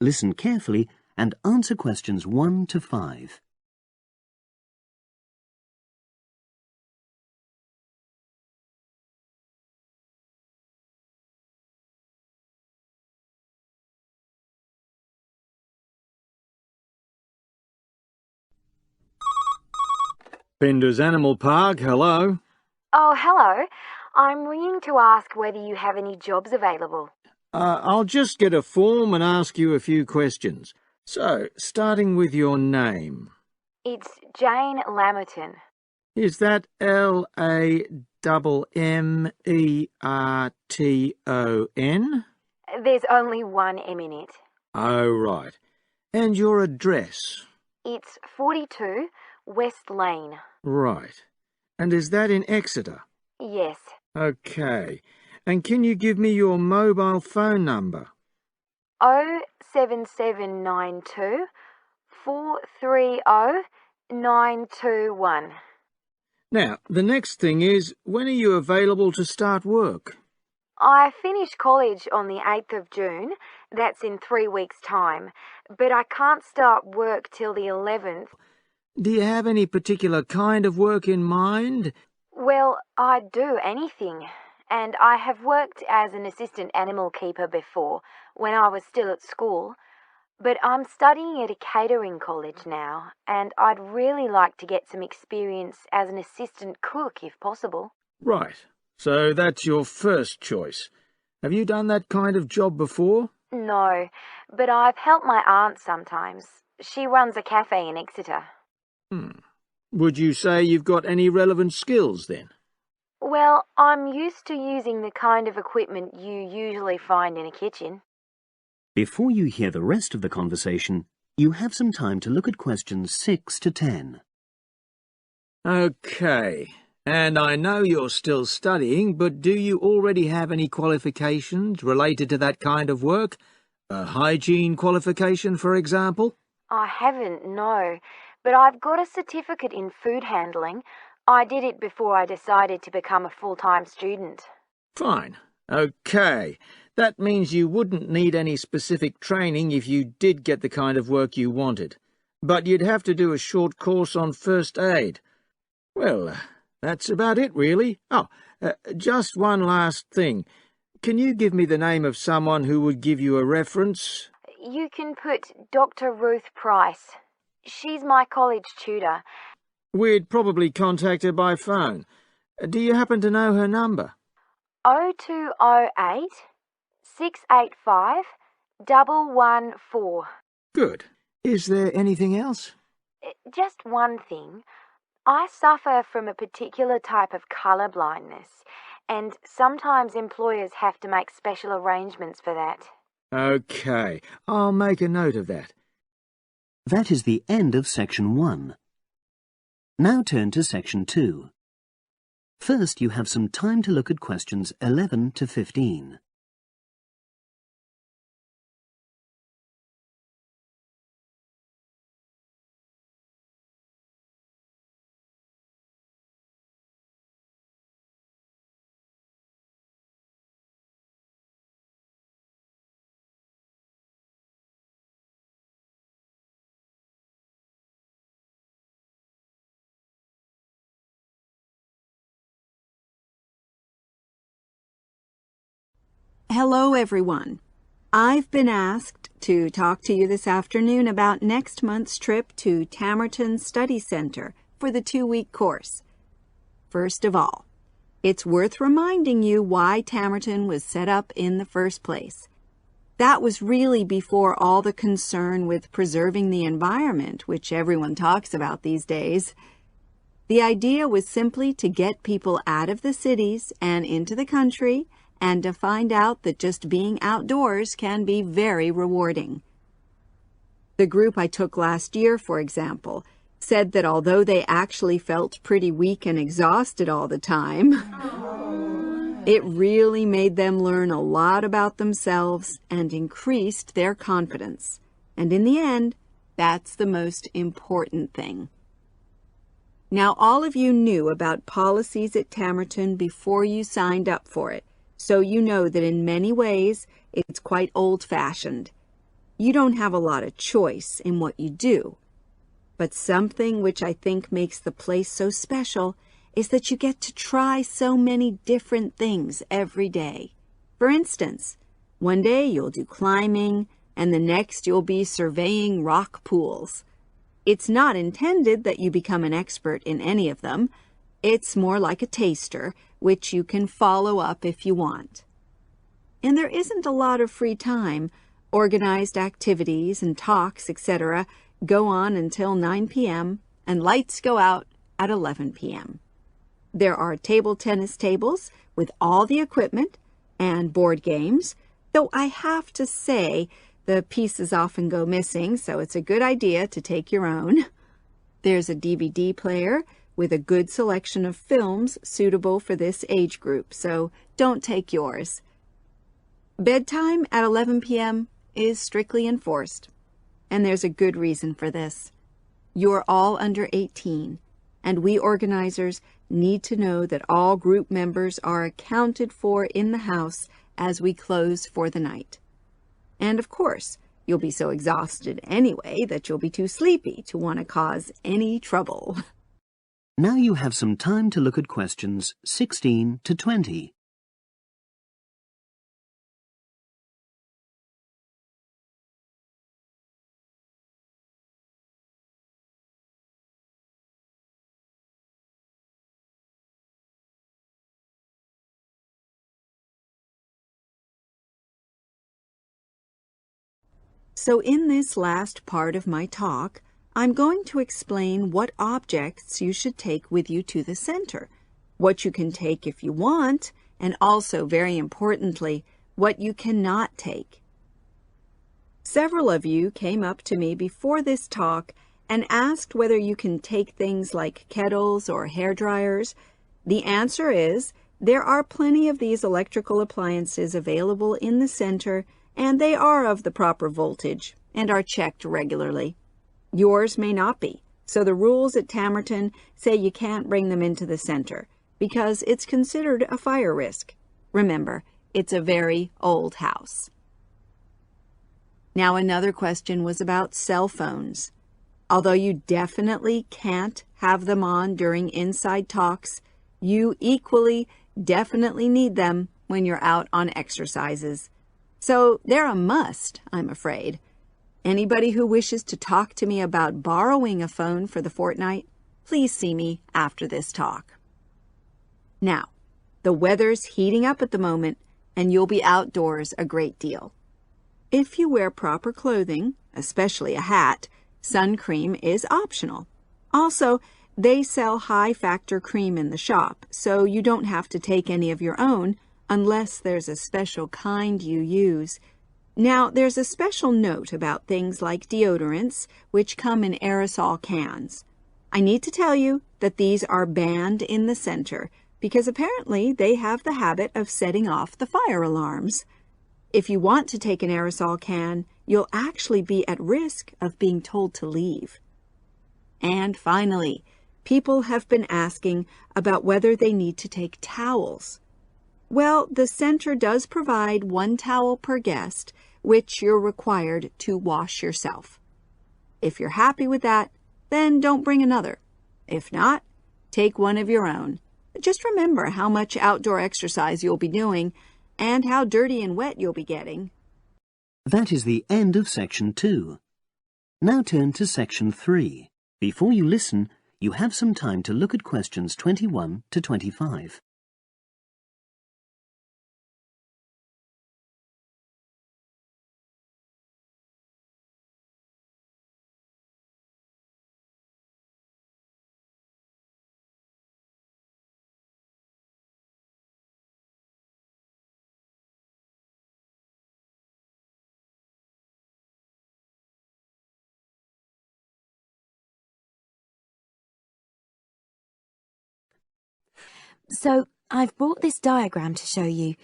Listen carefully and answer questions 1 to 5. PINDER's Animal Park, hello. Oh, hello. I'm ringing to ask whether you have any jobs available. I'll just get a form and ask you a few questions. So, starting with your name. It's Jane Lamerton. Is that Lamerton? There's only one M in it. Oh, right. And your address? It's 42 West Lane. Right. And is that in Exeter? Yes. OK. And can you give me your mobile phone number? 07792 430 921. Now, the next thing is, when are you available to start work? I finish college on the 8th of June. That's in 3 weeks' time. But I can't start work till the 11th. Do you have any particular kind of work in mind? Well, I'd do anything. And I have worked as an assistant animal keeper before, when I was still at school. But I'm studying at a catering college now, and I'd really like to get some experience as an assistant cook, if possible. Right. So that's your first choice. Have you done that kind of job before? No, but I've helped my aunt sometimes. She runs a cafe in Exeter. Would you say you've got any relevant skills, then? Well, I'm used to using the kind of equipment you usually find in a kitchen. Before you hear the rest of the conversation, you have some time to look at questions 6 to 10. OK. And I know you're still studying, but do you already have any qualifications related to that kind of work? A hygiene qualification, for example? I haven't, no. But I've got a certificate in food handling. I did it before I decided to become a full-time student. Fine. OK. That means you wouldn't need any specific training if you did get the kind of work you wanted. But you'd have to do a short course on first aid. Well, that's about it, really. Oh, just one last thing. Can you give me the name of someone who would give you a reference? You can put Dr. Ruth Price. She's my college tutor. We'd probably contact her by phone. Do you happen to know her number? 0208 685 114. Good. Is there anything else? Just one thing. I suffer from a particular type of colour blindness, and sometimes employers have to make special arrangements for that. OK. I'll make a note of that. That is the end of Section 1. Now turn to Section 2. First, you have some time to look at questions 11 to 15. Hello, everyone. I've been asked to talk to you this afternoon about next month's trip to LAMERTON Study Center for the 2-week course. First of all, it's worth reminding you why LAMERTON was set up in the first place. That was really before all the concern with preserving the environment, which everyone talks about these days. The idea was simply to get people out of the cities and into the country, and to find out that just being outdoors can be very rewarding. The group I took last year, for example, said that although they actually felt pretty weak and exhausted all the time, it really made them learn a lot about themselves and increased their confidence. And in the end, that's the most important thing. Now, all of you knew about policies at LAMERTON before you signed up for it, so you know that in many ways it's quite old-fashioned. you don't have a lot of choice in what you do. But something which I think makes the place so special is that you get to try so many different things every day. For instance, one day you'll do climbing, and the next you'll be surveying rock pools. It's not intended that you become an expert in any of them. It's more like a taster, which you can follow up if you want. And there isn't a lot of free time. Organized activities and talks, etc., go on until 9 p.m., and lights go out at 11 p.m. There are table tennis tables with all the equipment and board games, though I have to say the pieces often go missing, so it's a good idea to take your own. There's a DVD player with a good selection of films suitable for this age group, so don't take yours. Bedtime at 11 p.m. is strictly enforced, and there's a good reason for this. You're all under 18, and we organizers need to know that all group members are accounted for in the house as we close for the night. And of course, you'll be so exhausted anyway that you'll be too sleepy to want to cause any trouble. Now you have some time to look at questions 16 to 20. So in this last part of my talk, I'm going to explain what objects you should take with you to the center, what you can take if you want, and also, very importantly, what you cannot take. Several of you came up to me before this talk and asked whether you can take things like kettles or hair dryers. The answer is there are plenty of these electrical appliances available in the center, and they are of the proper voltage and are checked regularly. Yours may not be, so the rules at Tamerton say you can't bring them into the center because it's considered a fire risk. Remember, it's a very old house. Now another question was about cell phones. Although you definitely can't have them on during inside talks, you equally definitely need them when you're out on exercises. So they're a must, I'm afraid. Anybody who wishes to talk to me about borrowing a phone for the fortnight, please see me after this talk. Now, the weather's heating up at the moment, and you'll be outdoors a great deal. If you wear proper clothing, especially a hat, sun cream is optional. Also, they sell high-factor cream in the shop, so you don't have to take any of your own unless there's a special kind you use. Now, there's a special note about things like deodorants, which come in aerosol cans. I need to tell you that these are banned in the center because apparently they have the habit of setting off the fire alarms. If you want to take an aerosol can, you'll actually be at risk of being told to leave. And finally, people have been asking about whether they need to take towels. Well, the center does provide 1 towel per guest, which you're required to wash yourself. If you're happy with that, then don't bring another. If not, take one of your own. Just remember how much outdoor exercise you'll be doing and how dirty and wet you'll be getting. That is the end of section 2. Now turn to section 3. Before you listen, you have some time to look at questions 21 to 25. So, I've brought this diagram to show you.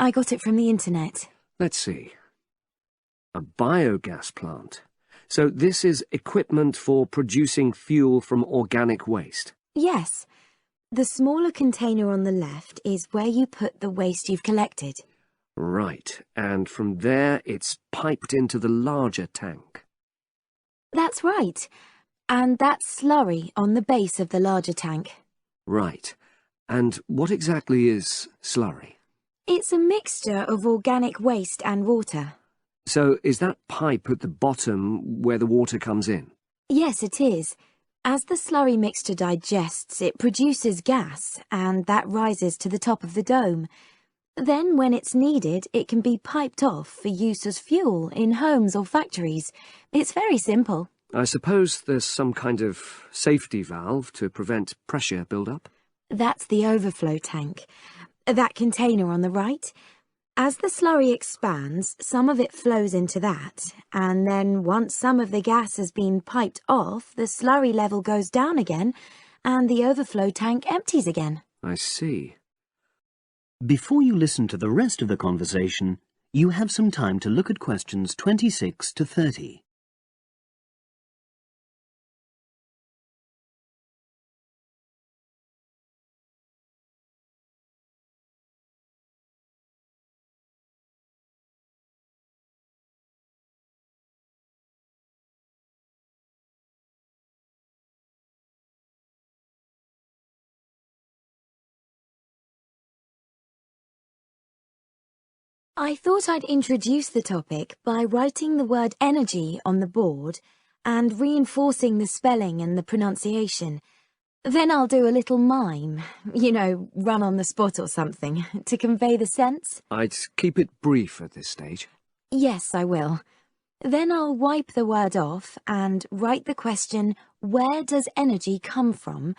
I got it from the internet. Let's see. A biogas plant. So this is equipment for producing fuel from organic waste? Yes. The smaller container on the left is where you put the waste you've collected. Right, and from there it's piped into the larger tank. That's right. And that's slurry on the base of the larger tank. Right. And what exactly is slurry? It's a mixture of organic waste and water. So is that pipe at the bottom where the water comes in? Yes, it is. As the slurry mixture digests, it produces gas, and that rises to the top of the dome. Then, when it's needed, it can be piped off for use as fuel in homes or factories. It's very simple. I suppose there's some kind of safety valve to prevent pressure build-up? That's the overflow tank. That container on the right. As the slurry expands, some of it flows into that, and then once some of the gas has been piped off, the slurry level goes down again, and the overflow tank empties again. I see. Before you listen to the rest of the conversation, you have some time to look at questions 26 to 30. I thought I'd introduce the topic by writing the word energy on the board and reinforcing the spelling and the pronunciation. Then I'll do a little mime, run on the spot or something, to convey the sense. I'd keep it brief at this stage. Yes, I will. Then I'll wipe the word off and write the question, where does energy come from,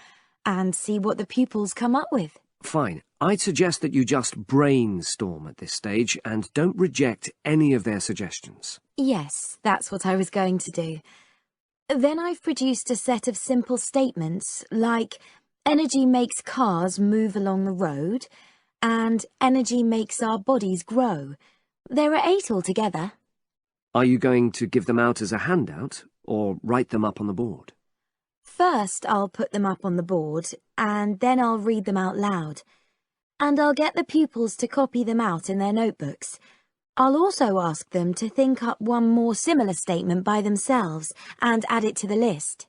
and see what the pupils come up with. Fine. I'd suggest that you just brainstorm at this stage and don't reject any of their suggestions. Yes, that's what I was going to do. Then I've produced a set of simple statements like, energy makes cars move along the road, and energy makes our bodies grow. There are 8 altogether. Are you going to give them out as a handout, or write them up on the board? First, I'll put them up on the board, and then I'll read them out loud. And I'll get the pupils to copy them out in their notebooks. I'll also ask them to think up one more similar statement by themselves and add it to the list.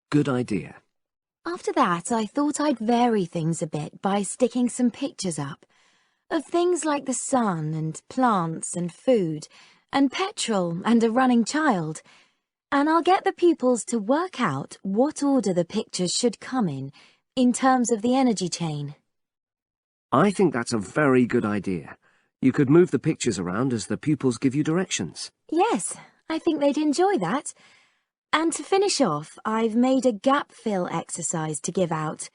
Good idea. After that, I thought I'd vary things a bit by sticking some pictures up of things like the sun and plants and food and petrol and a running child. And I'll get the pupils to work out what order the pictures should come in terms of the energy chain. I think that's a very good idea. You could move the pictures around as the pupils give you directions. Yes, I think they'd enjoy that. And to finish off, I've made a gap fill exercise to give out.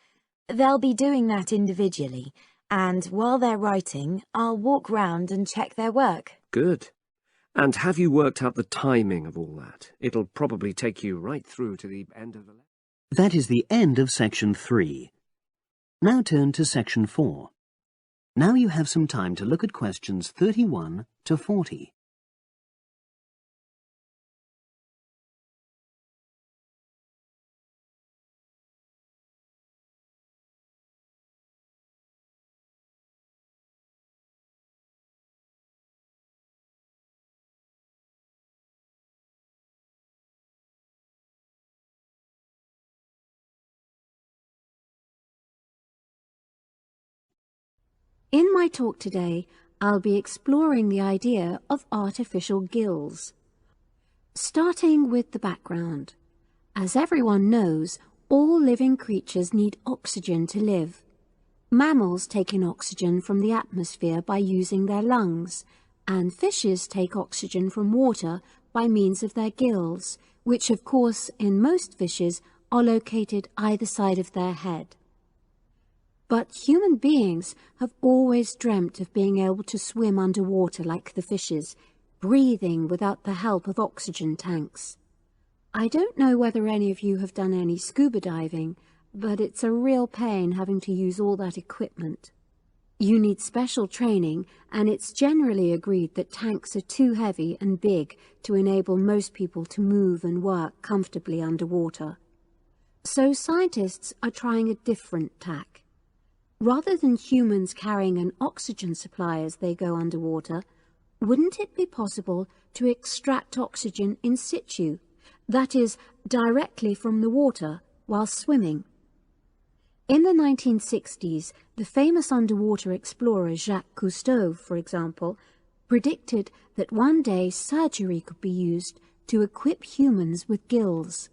They'll be doing that individually, and while they're writing, I'll walk round and check their work. Good. And have you worked out the timing of all that? It'll probably take you right through to the end of the lesson. That is the end of section 3. Now turn to section 4. Now you have some time to look at questions 31 to 40. In my talk today, I'll be exploring the idea of artificial gills. Starting with the background. As everyone knows, all living creatures need oxygen to live. Mammals take in oxygen from the atmosphere by using their lungs, and fishes take oxygen from water by means of their gills, which of course in most fishes are located either side of their head. But human beings have always dreamt of being able to swim underwater like the fishes, breathing without the help of oxygen tanks. I don't know whether any of you have done any scuba diving, but it's a real pain having to use all that equipment. You need special training, and it's generally agreed that tanks are too heavy and big to enable most people to move and work comfortably underwater. So scientists are trying a different tack. Rather than humans carrying an oxygen supply as they go underwater, wouldn't it be possible to extract oxygen in situ, that is, directly from the water while swimming? In the 1960s, the famous underwater explorer Jacques Cousteau, for example, predicted that one day surgery could be used to equip humans with gills.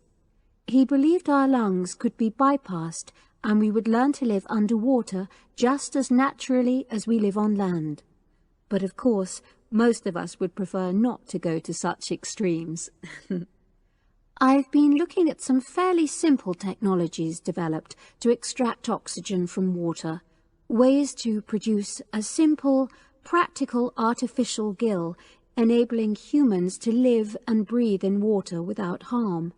He believed our lungs could be bypassed and we would learn to live underwater just as naturally as we live on land. But of course, most of us would prefer not to go to such extremes. I've been looking at some fairly simple technologies developed to extract oxygen from water, ways to produce a simple, practical artificial gill enabling humans to live and breathe in water without harm.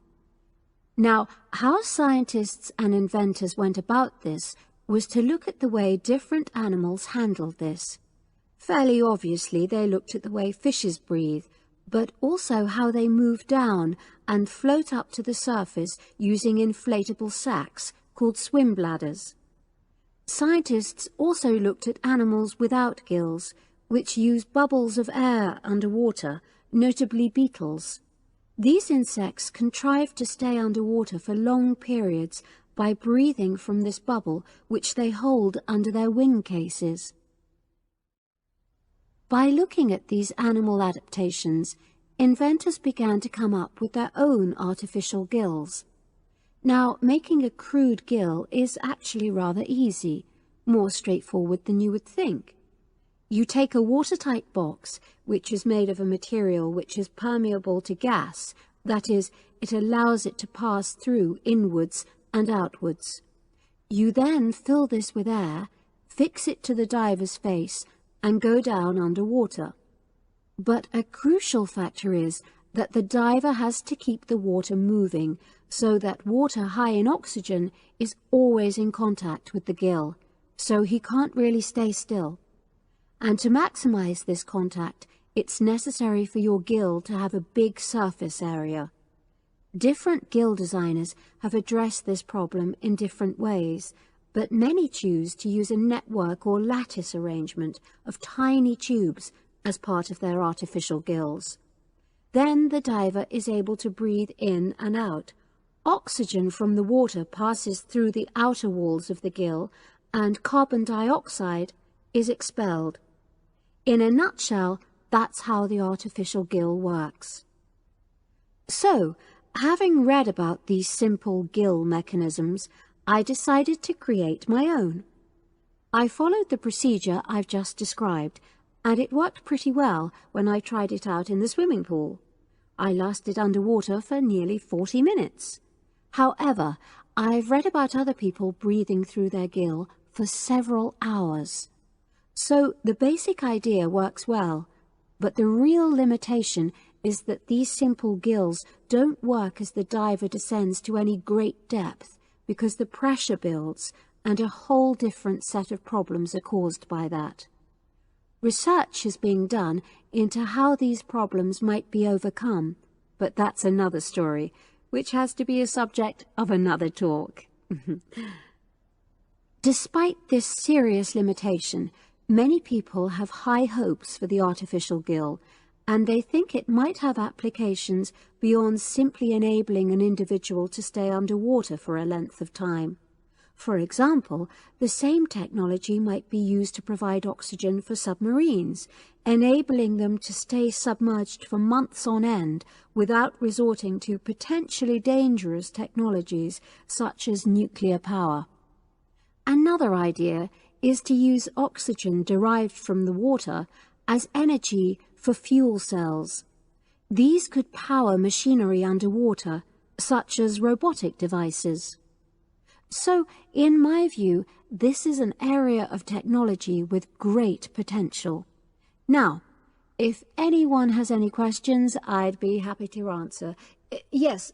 Now, how scientists and inventors went about this was to look at the way different animals handled this. Fairly obviously, they looked at the way fishes breathe, but also how they move down and float up to the surface using inflatable sacs called swim bladders. Scientists also looked at animals without gills, which use bubbles of air underwater, notably beetles. These insects contrive to stay underwater for long periods by breathing from this bubble which they hold under their wing cases. By looking at these animal adaptations, inventors began to come up with their own artificial gills. Now, making a crude gill is actually rather easy, more straightforward than you would think. You take a watertight box, which is made of a material which is permeable to gas, that is, it allows it to pass through inwards and outwards. You then fill this with air, fix it to the diver's face, and go down underwater. But a crucial factor is that the diver has to keep the water moving so that water high in oxygen is always in contact with the gill, so he can't really stay still. And to maximize this contact, it's necessary for your gill to have a big surface area. Different gill designers have addressed this problem in different ways, but many choose to use a network or lattice arrangement of tiny tubes as part of their artificial gills. Then the diver is able to breathe in and out. Oxygen from the water passes through the outer walls of the gill, and carbon dioxide is expelled. In a nutshell, that's how the artificial gill works. So, having read about these simple gill mechanisms, I decided to create my own. I followed the procedure I've just described, and it worked pretty well when I tried it out in the swimming pool. I lasted underwater for nearly 40 minutes. However, I've read about other people breathing through their gill for several hours. So the basic idea works well, but the real limitation is that these simple gills don't work as the diver descends to any great depth, because the pressure builds and a whole different set of problems are caused by that. Research is being done into how these problems might be overcome, but that's another story, which has to be a subject of another talk. Despite this serious limitation, many people have high hopes for the artificial gill, and they think it might have applications beyond simply enabling an individual to stay underwater for a length of time. For example, the same technology might be used to provide oxygen for submarines, enabling them to stay submerged for months on end without resorting to potentially dangerous technologies such as nuclear power. Another idea is to use oxygen derived from the water as energy for fuel cells. These could power machinery underwater, such as robotic devices. So, in my view, this is an area of technology with great potential. Now, if anyone has any questions, I'd be happy to answer. Yes,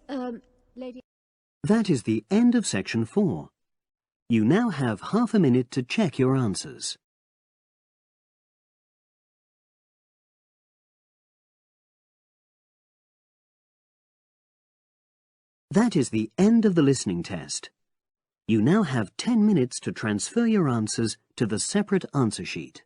lady. That is the end of section 4. You now have half a minute to check your answers. That is the end of the listening test. You now have 10 minutes to transfer your answers to the separate answer sheet.